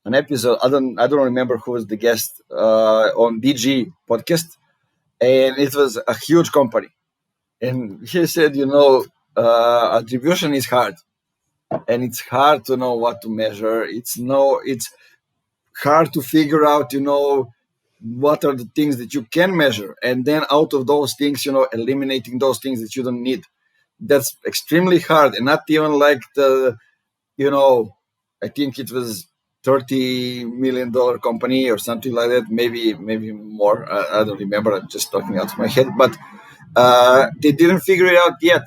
an episode. I don't remember who was the guest on DG podcast, and it was a huge company. And he said, attribution is hard, and it's hard to know what to measure. It's hard to figure out, what are the things that you can measure, and then out of those things, eliminating those things that you don't need. That's extremely hard, and not even like you know, I think it was $30 million company or something like that, maybe more. I don't remember. I'm just talking out of my head, but they didn't figure it out yet,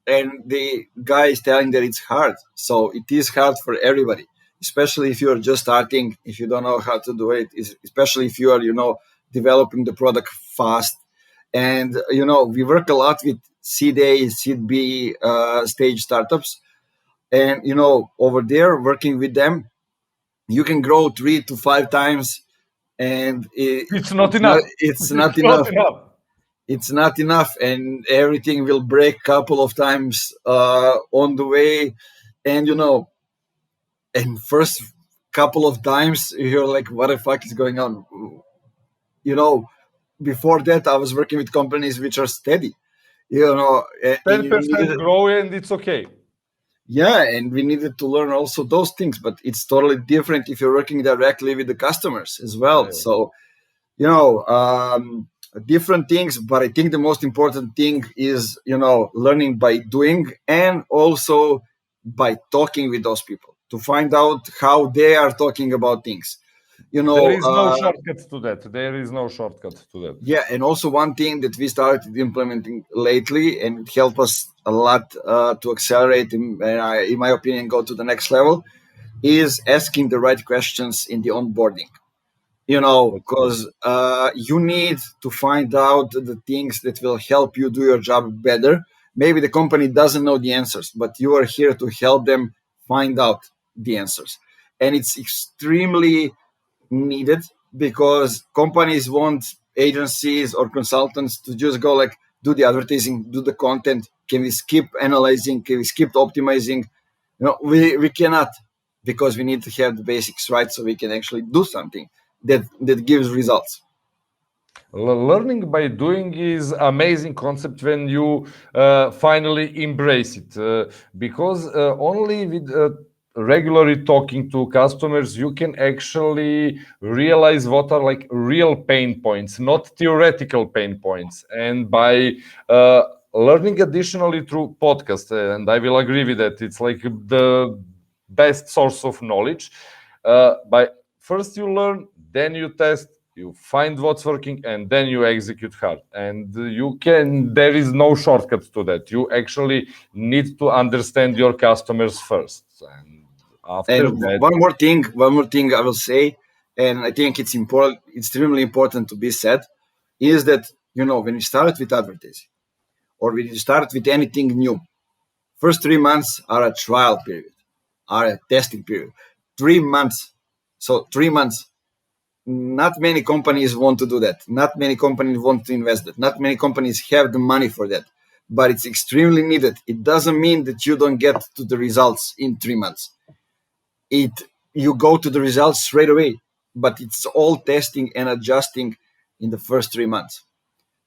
and the guy is telling that it's hard. So it is hard for everybody, especially if you're just starting, if you don't know how to do it, especially if you are, developing the product fast. And we work a lot with seed A, seed B stage startups, and over there working with them, you can grow 3 to 5 times, and it's not enough. it's It's not not enough. enough. It's not enough, and everything will break couple of times on the way. And and first couple of times you're like, what the fuck is going on? you know Before that, I was working with companies which are steady, and ten you percent need. grow, and it's okay. Yeah, and we needed to learn also those things, but it's totally different if you're working directly with the customers as well. Yeah. So, different things, but I think the most important thing is, learning by doing and also by talking with those people to find out how they are talking about things. You There know, is no shortcut to that. There is no shortcut to that. yeah, and also one thing that we started implementing lately, and it helped us a lot to accelerate, in my opinion, go to the next level, is asking the right questions in the onboarding. That's true. Because you need to find out the things that will help you do your job better. Maybe the company doesn't know the answers, but you are here to help them find out the answers. And it's extremely needed because companies want agencies or consultants to just go like do the advertising, do the content. Can we skip analyzing? Can we skip optimizing? We cannot, because we need to have the basics right so we can actually do something that gives results. Learning by doing is amazing concept when you finally embrace it, because only with regularly talking to customers you can actually realize what are like real pain points, not theoretical pain points. And by learning additionally through podcast, and I will agree with that, it's like the best source of knowledge. By first you learn, then you test, you find what's working, and then you execute hard. And there is no shortcut to that. You actually need to understand your customers first, and after And that. one more thing I will say, and I think it's important, extremely important to be said, is that when you start with advertising or when you start with anything new, first 3 months are a trial period, are a testing period. 3 months. So 3 months. Not many companies want to do that. Not many companies want to invest that. Not many companies have the money for that. But it's extremely needed. It doesn't mean that you don't get to the results in 3 months. It You go to the results straight away. But it's all testing and adjusting in the first 3 months.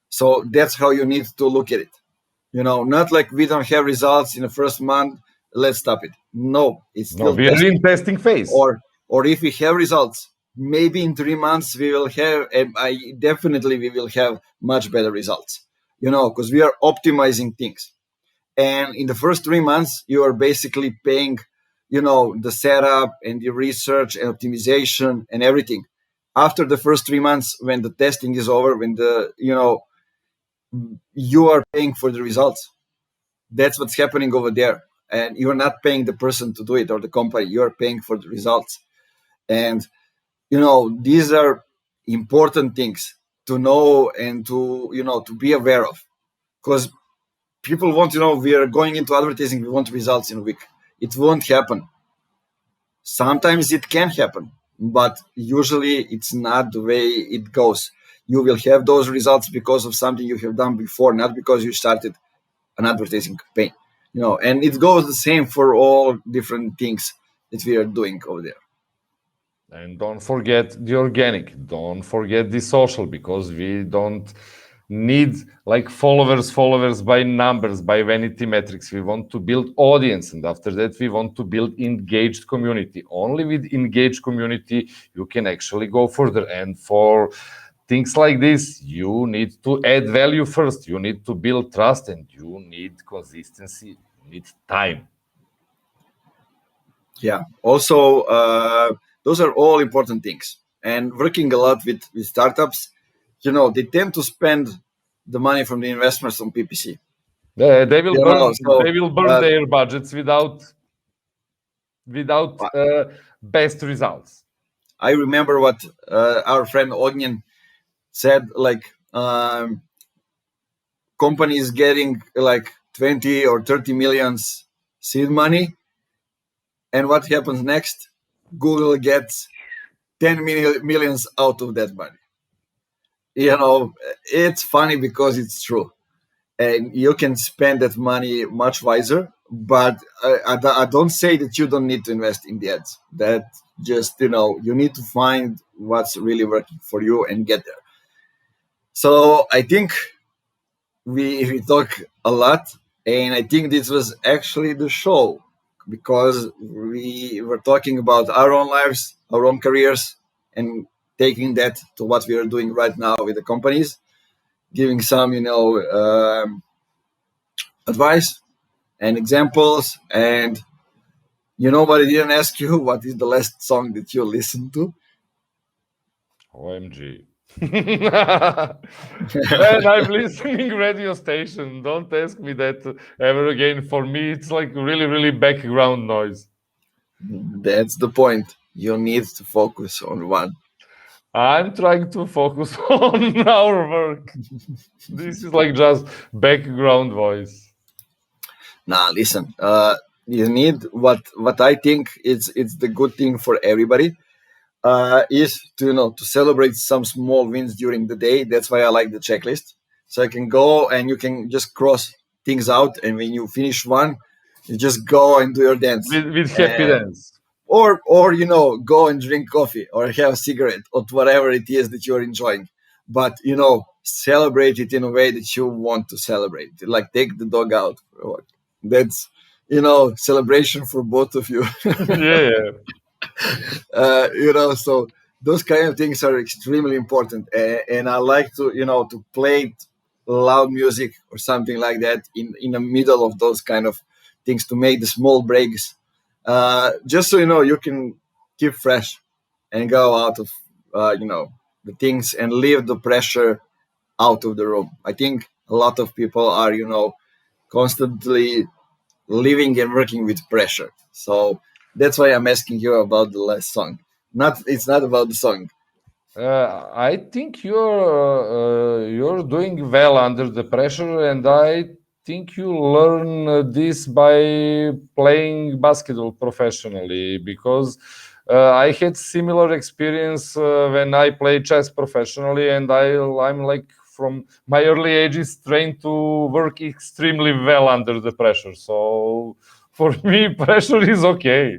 So that's how you need to look at it. Not like we don't have results in the first month, let's stop it. No, it's No, still we are testing. in testing phase. Or if we have results, maybe in 3 months we will have, and I definitely we will have much better results. Because we are optimizing things. And in the first 3 months, you are basically paying, the setup and the research and optimization and everything. After the first 3 months, when the testing is over, when you are paying for the results. That's what's happening over there. And you're not paying the person to do it or the company. You're paying for the results. And these are important things to know and to be aware of, because people want, we are going into advertising, we want results in a week. It won't happen. Sometimes it can happen, but usually it's not the way it goes. You will have those results because of something you have done before, not because you started an advertising campaign. And it goes the same for all different things that we are doing over there. And don't forget the organic. Don't forget the social, because we don't need like followers by numbers, by vanity metrics. We want to build audience, and after that we want to build engaged community. Only with engaged community you can actually go further. And for things like this, you need to add value first. You need to build trust, and you need consistency. You need time. Yeah. Also, those are all important things. And working a lot with startups, they tend to spend the money from the investments on PPC. They will You burn. know, so They will burn uh, their budgets without best results. I remember what our friend Ognin said. Like, companies getting like 20 or 30 millions seed money, and what happens next? Google gets 10 millions out of that money. It's funny because it's true, and you can spend that money much wiser. But I don't say that you don't need to invest in the ads. That just you need to find what's really working for you and get there. So I think we talk a lot, and I think this was actually the show, because we were talking about our own lives, our own careers, and taking that to what we are doing right now with the companies, giving some, advice and examples. And but I didn't ask you what is the last song that you listened to. OMG. Man, I'm listening radio station. Don't ask me that ever again. For me, it's like really, really background noise. That's the point. You need to focus on one. I'm trying to focus on our work. This is like just background voice. Nah, listen. You need what I think it's the good thing for everybody. Is to to celebrate some small wins during the day. That's why I like the checklist. So I can go and you can just cross things out, and when you finish one, you just go and do your dance. With happy dance. Or go and drink coffee or have a cigarette or whatever it is that you're enjoying, but celebrate it in a way that you want to celebrate it. Like take the dog out. That's celebration for both of you. Yeah. So those kind of things are extremely important, and I like to to play loud music or something like that in the middle of those kind of things to make the small breaks, just so you can keep fresh and go out of the things and leave the pressure out of the room. I think a lot of people are constantly living and working with pressure. So that's why I'm asking you about the last song. It's not about the song. I think you're doing well under the pressure, and I think you learn this by playing basketball professionally. Because I had similar experience when I played chess professionally, and I'm like from my early ages trained to work extremely well under the pressure. So for me, pressure is okay.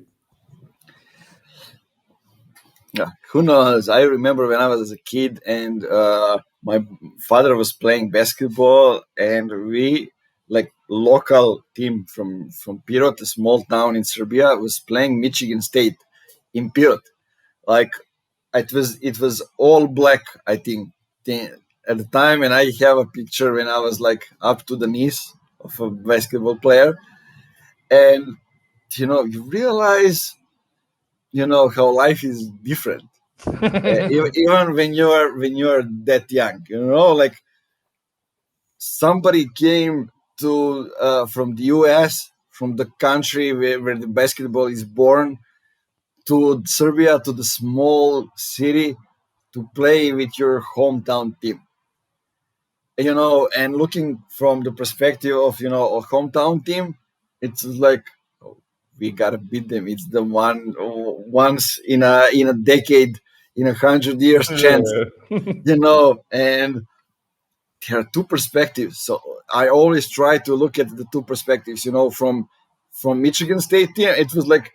Yeah, who knows? I remember when I was a kid and my father was playing basketball, and we like local team from Pirot, a small town in Serbia, was playing Michigan State in Pirot. Like it was all black, I think, at the time, and I have a picture when I was like up to the knees of a basketball player, and you realize how life is different, even when you're that young, like somebody came to from the US, from the country where the basketball is born, to Serbia, to the small city, to play with your hometown team, and looking from the perspective of a hometown team, it's like, oh, we gotta beat them. It's the once in a decade, in 100 years chance, Yeah. and there are two perspectives. So I always try to look at the two perspectives. From Michigan State team, it was like,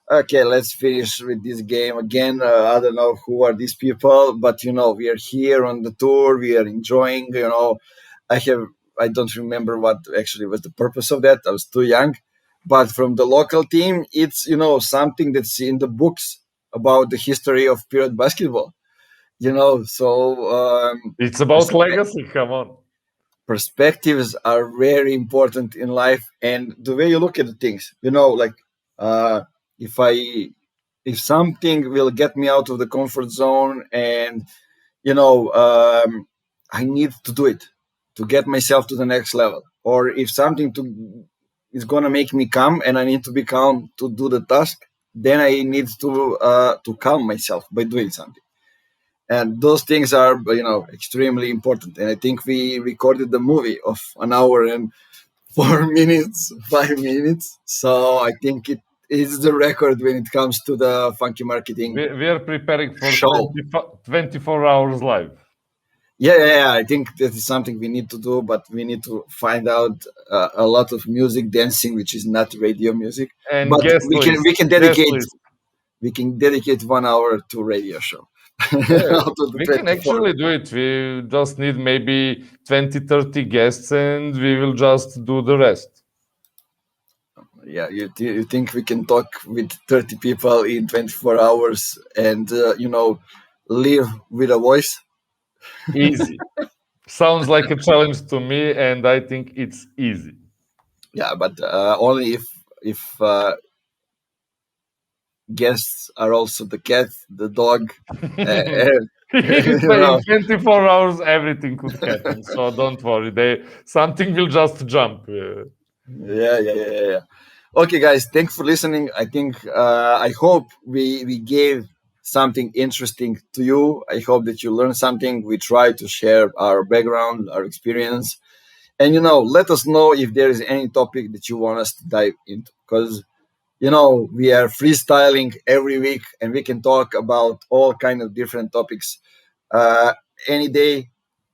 okay, let's finish with this game again. I don't know who are these people, but we are here on the tour. We are enjoying. I have I don't remember what actually was the purpose of that. I was too young. But from the local team, it's something that's in the books about the history of period basketball. So It's about legacy. Come on. perspectives are very important in life, and the way you look at the things, like uh if I if something will get me out of the comfort zone, and I need to do it to get myself to the next level, or if something is going to make me calm and I need to be calm to do the task, then I need to calm myself by doing something. And those things are extremely important, and I think we recorded the movie of an hour and 4 minutes, 5 minutes, so I think it is the record when it comes to the funky marketing We are preparing for show. 24 hours live. Yeah, I think that is something we need to do, but we need to find out a lot of music dancing which is not radio music, And but guest we can list. we can Guest dedicate list. we can dedicate 1 hour to radio show Yeah, out of the we can 24. actually do it. We just need maybe 20, 30 guests and we will just do the rest. Yeah, you think we can talk with 30 people in 24 hours and live with a voice? Easy. Sounds like a challenge to me, and I think it's easy. Yeah, but only if guests are also the cat, the dog, and, In you know. 24 hours, everything could happen. So don't worry. Something will just jump. Yeah. Okay, guys, thanks for listening. I hope we gave something interesting to you. I hope that you learned something. We try to share our background, our experience, and let us know if there is any topic that you want us to dive into, because we are freestyling every week, and we can talk about all kind of different topics uh, any day,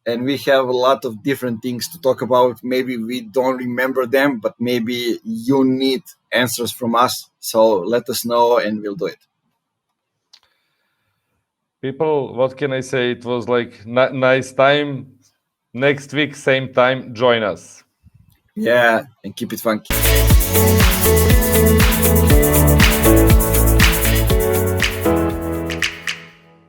and we have a lot of different things to talk about. Maybe we don't remember them, but maybe you need answers from us, so let us know and we'll do it. People, what can I say? It was like nice time. Next week, same time, join us. Yeah, and keep it funky.